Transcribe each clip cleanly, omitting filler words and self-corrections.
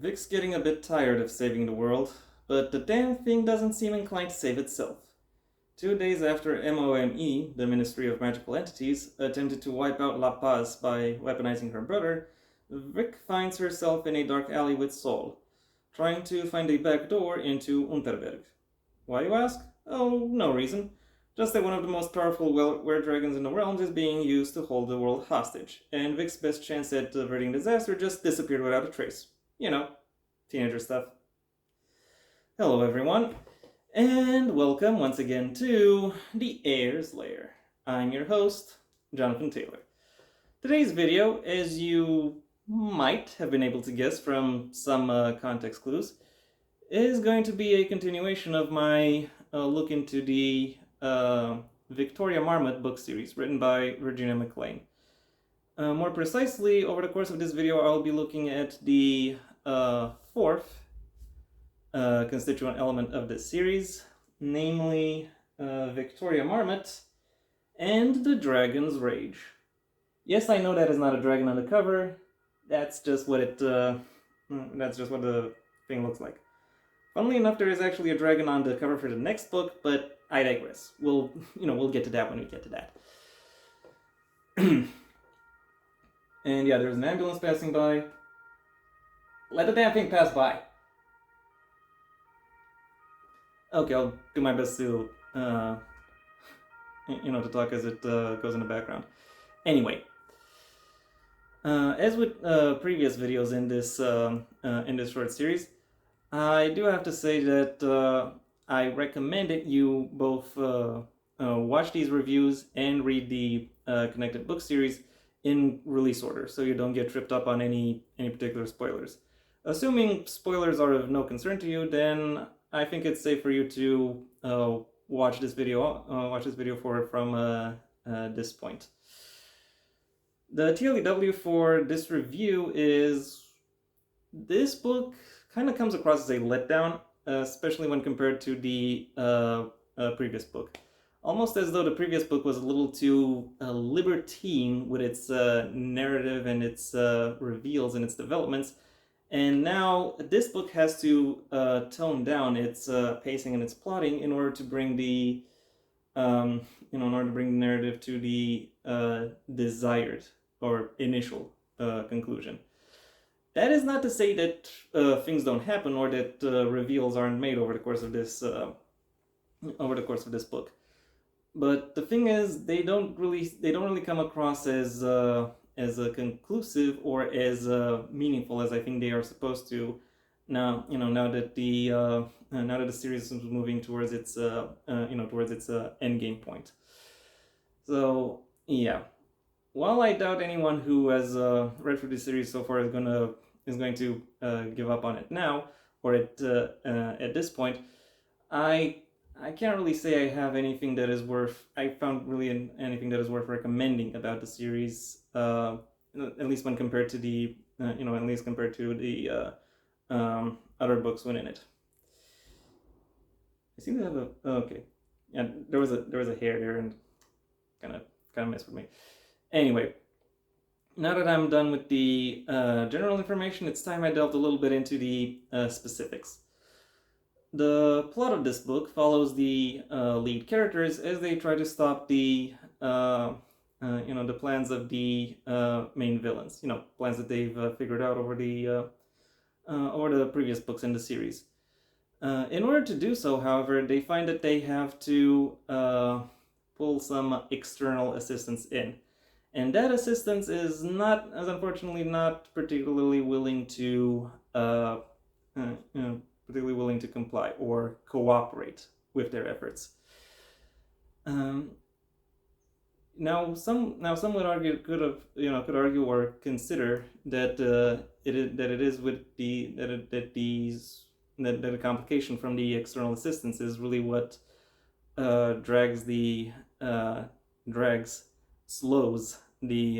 Vic's getting a bit tired of saving the world, but the damn thing doesn't seem inclined to save itself. 2 days after MOME, the Ministry of Magical Entities, attempted to wipe out La Paz by weaponizing her brother, Vic finds herself in a dark alley with Sol, trying to find a back door into Unterberg. Why, you ask? Oh, no reason. Just that one of the most powerful were-dragons in the realms is being used to hold the world hostage, and Vic's best chance at averting disaster just disappeared without a trace. You know, teenager stuff. Hello everyone, and welcome once again to the Heir's Lair. I'm your host, Jonathan Taylor. Today's video, as you might have been able to guess from some context clues, is going to be a continuation of my look into the Victoria Marmot book series written by Virginia McLean. More precisely, over the course of this video, I'll be looking at the fourth constituent element of this series, namely Victoria Marmot and the Dragon's Rage. Yes, I know that is not a dragon on the cover. That's just what the thing looks like. Funnily enough, there is actually a dragon on the cover for the next book, but I digress. We'll get to that when we get to that. And yeah, there's an ambulance passing by. Let the damn thing pass by. Okay, I'll do my best to, to talk as it goes in the background. Anyway, as with previous videos in this short series, I do have to say that I recommend that you both watch these reviews and read the connected book series in release order, so you don't get tripped up on any particular spoilers. Assuming spoilers are of no concern to you, then I think it's safe for you to watch this video forward from this point. The TLEW for this review is this book kind of comes across as a letdown, especially when compared to the previous book. Almost as though the previous book was a little too libertine with its narrative and its reveals and its developments, and now this book has to tone down its pacing and its plotting in order to bring the narrative to the desired or initial conclusion. That is not to say that things don't happen or that reveals aren't made over the course of this book. But the thing is, they don't really come across as conclusive or as meaningful as I think they are supposed to. Now that the series is moving towards its end game point. So yeah, while I doubt anyone who has read through the series so far is going to give up on it now or at this point, I can't really say I have anything that is worth. I found really anything that is worth recommending about the series, at least when compared to the other books within it. I seem to have okay. Yeah, there was a hair there and kind of messed with me. Anyway, now that I'm done with the general information, it's time I delved a little bit into the specifics. The plot of this book follows the lead characters as they try to stop the plans of the main villains. Plans that they've figured out over the previous books in the series. In order to do so, however, they find that they have to pull some external assistance in, and that assistance is unfortunately not particularly willing to comply or cooperate with their efforts. Now some would argue could argue or consider that the complication from the external assistance is really what slows the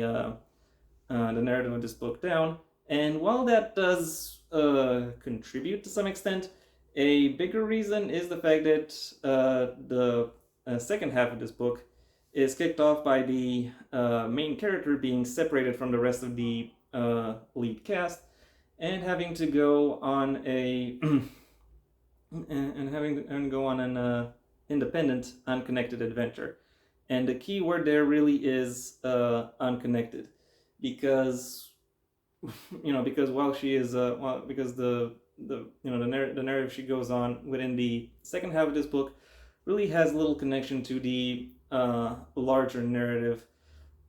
narrative of this book down. And while that does contribute to some extent, a bigger reason is the fact that the second half of this book is kicked off by the main character being separated from the rest of the lead cast and having to go on a and having to go on an independent, unconnected adventure. And the key word there really is unconnected, because because while she is because the narrative she goes on within the second half of this book really has little connection to the larger narrative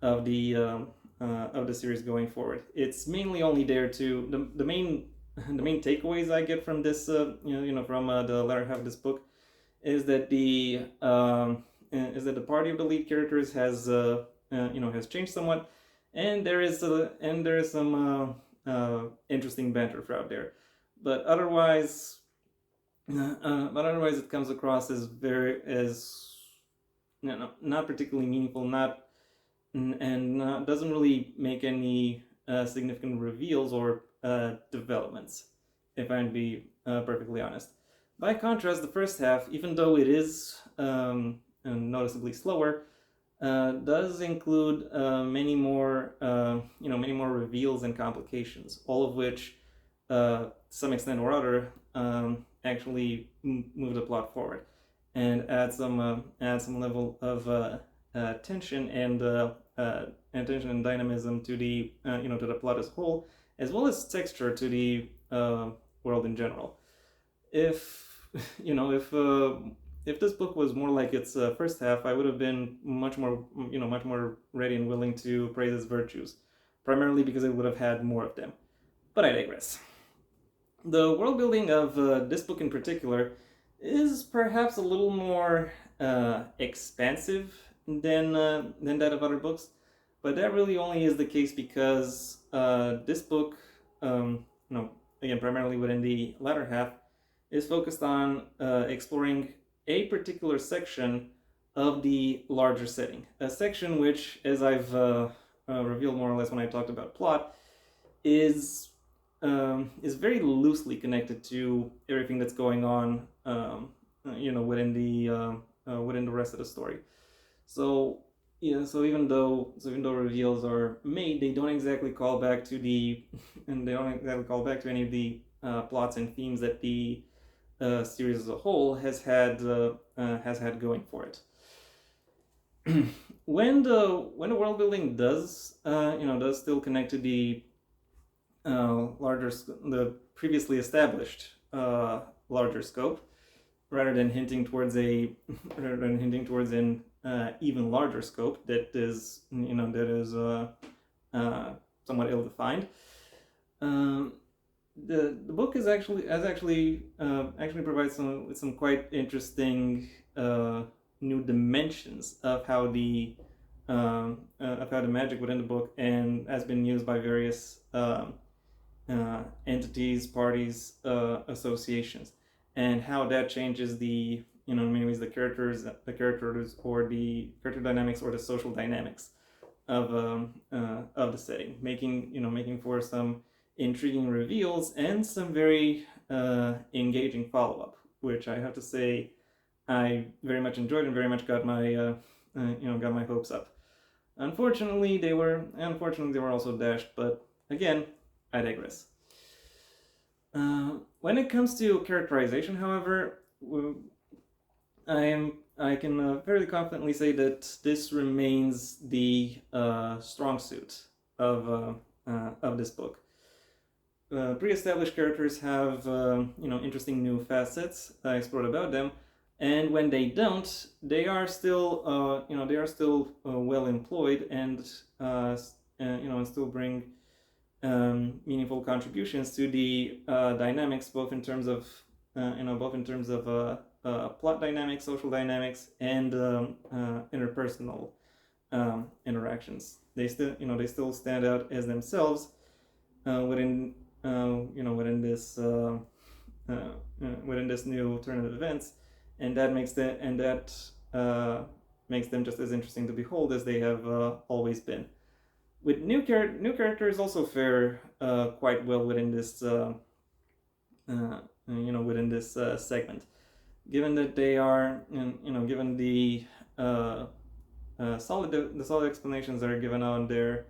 of the series going forward. It's mainly only there to the main the main takeaways I get from this from the latter half of this book is that the party of the lead characters has changed somewhat, and there is some interesting banter throughout there, but otherwise it comes across as not particularly meaningful, not and doesn't really make any significant reveals or developments, if I'm to be perfectly honest. By contrast, the first half, even though it is noticeably slower, does include many more reveals and complications, all of which, to some extent or other, actually move the plot forward and add some level of tension and dynamism to the to the plot as a whole, as well as texture to the world in general. If if this book was more like its first half, I would have been much more ready and willing to praise its virtues, primarily because it would have had more of them. But I digress. The world building of this book in particular is perhaps a little more expansive than that of other books, but that really only is the case because this book, again, primarily within the latter half, is focused on exploring a particular section of the larger setting. A section which, as I've revealed more or less when I talked about plot, is very loosely connected to everything that's going on, within the rest of the story. So even though reveals are made, they don't exactly call back to any of the plots and themes that the series as a whole has had going for it. when the world building does still connect to the the previously established larger scope, rather than hinting towards an even larger scope that is somewhat ill-defined. The book actually provides some quite interesting new dimensions of how the magic within the book and has been used by various entities, parties, associations, and how that changes the in many ways the characters or the character dynamics or the social dynamics of the setting, making for some intriguing reveals and some very engaging follow-up, which I have to say I very much enjoyed and very much got my hopes up. Unfortunately, they were also dashed, but again, I digress. When it comes to characterization, however, I can fairly confidently say that this remains the strong suit of this book. Pre-established characters have interesting new facets explored about them, and when they don't, they are still well employed and still bring meaningful contributions to the dynamics, both in terms of plot dynamics, social dynamics, and interpersonal interactions. They still stand out as themselves within this new turn of events, and that makes them just as interesting to behold as they have always been. With new characters also fare quite well within this segment, given that they are given the solid explanations that are given on their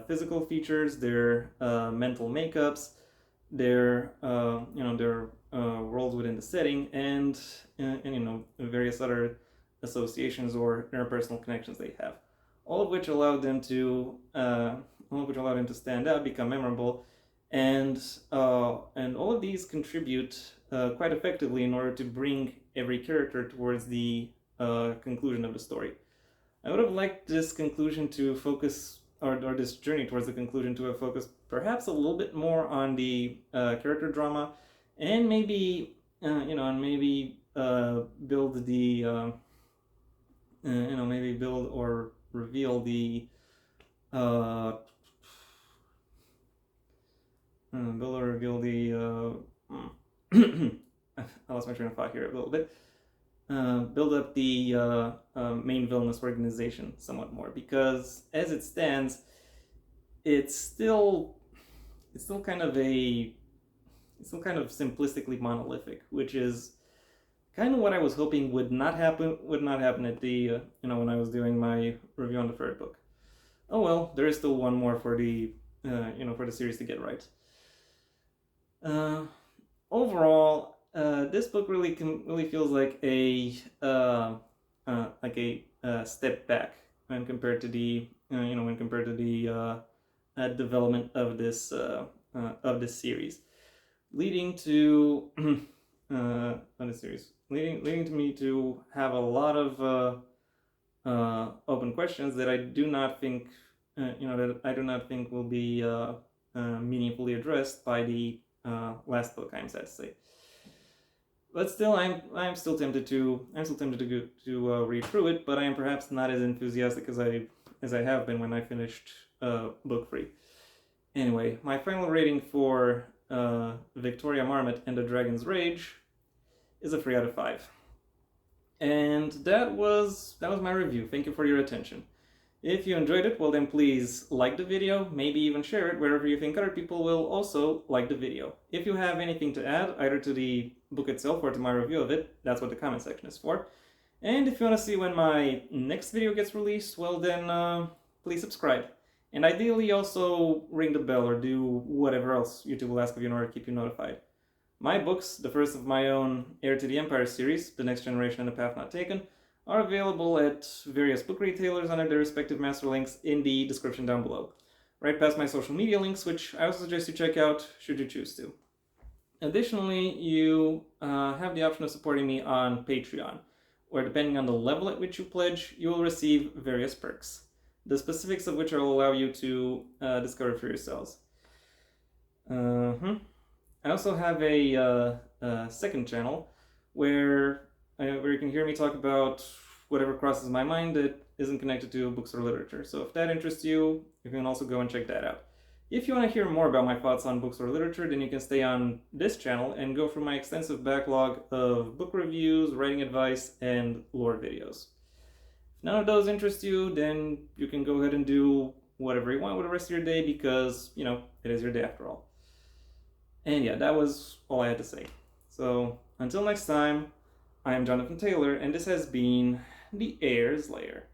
physical features, their mental makeups, their their worlds within the setting, and various other associations or interpersonal connections they have, all of which allowed them to stand out, become memorable, and all of these contribute quite effectively in order to bring every character towards the conclusion of the story. I would have liked this conclusion to focus, or this journey towards the conclusion to have focused perhaps a little bit more on the character drama, and maybe build the maybe build or reveal the I lost my train of thought here a little bit. Build up the main villainous organization somewhat more, because as it stands, it's still kind of simplistically monolithic, which is kind of what I was hoping would not happen at the when I was doing my review on the third book. Oh well, there is still one more for the for the series to get right. Overall, this book really feels like a step back when compared to the development of this series, leading to leading to me to have a lot of open questions that I do not think will be meaningfully addressed by the last book, I'm sad to say. But still, I'm still tempted to read through it, but I am perhaps not as enthusiastic as I have been when I finished book 3. Anyway, my final rating for Victoria Marmot and the Dragon's Rage is a 3 out of 5. And that was my review. Thank you for your attention. If you enjoyed it, well then please like the video, maybe even share it wherever you think other people will also like the video. If you have anything to add, either to the book itself or to my review of it, that's what the comment section is for. And if you want to see when my next video gets released, well then please subscribe. And ideally also ring the bell or do whatever else YouTube will ask of you in order to keep you notified. My books, the first of my own Heir to the Empire series, The Next Generation and The Path Not Taken, are available at various book retailers under their respective master links in the description down below, right past my social media links, which I also suggest you check out should you choose to. Additionally, you have the option of supporting me on Patreon, where depending on the level at which you pledge, you will receive various perks, the specifics of which will allow you to discover for yourselves. I also have a second channel where you can hear me talk about whatever crosses my mind that isn't connected to books or literature. So if that interests you, you can also go and check that out. If you want to hear more about my thoughts on books or literature, then you can stay on this channel and go through my extensive backlog of book reviews, writing advice, and lore videos. If none of those interest you, then you can go ahead and do whatever you want with the rest of your day, because, it is your day after all. And yeah, that was all I had to say. So, until next time, I am Jonathan Taylor, and this has been the Heir's Lair.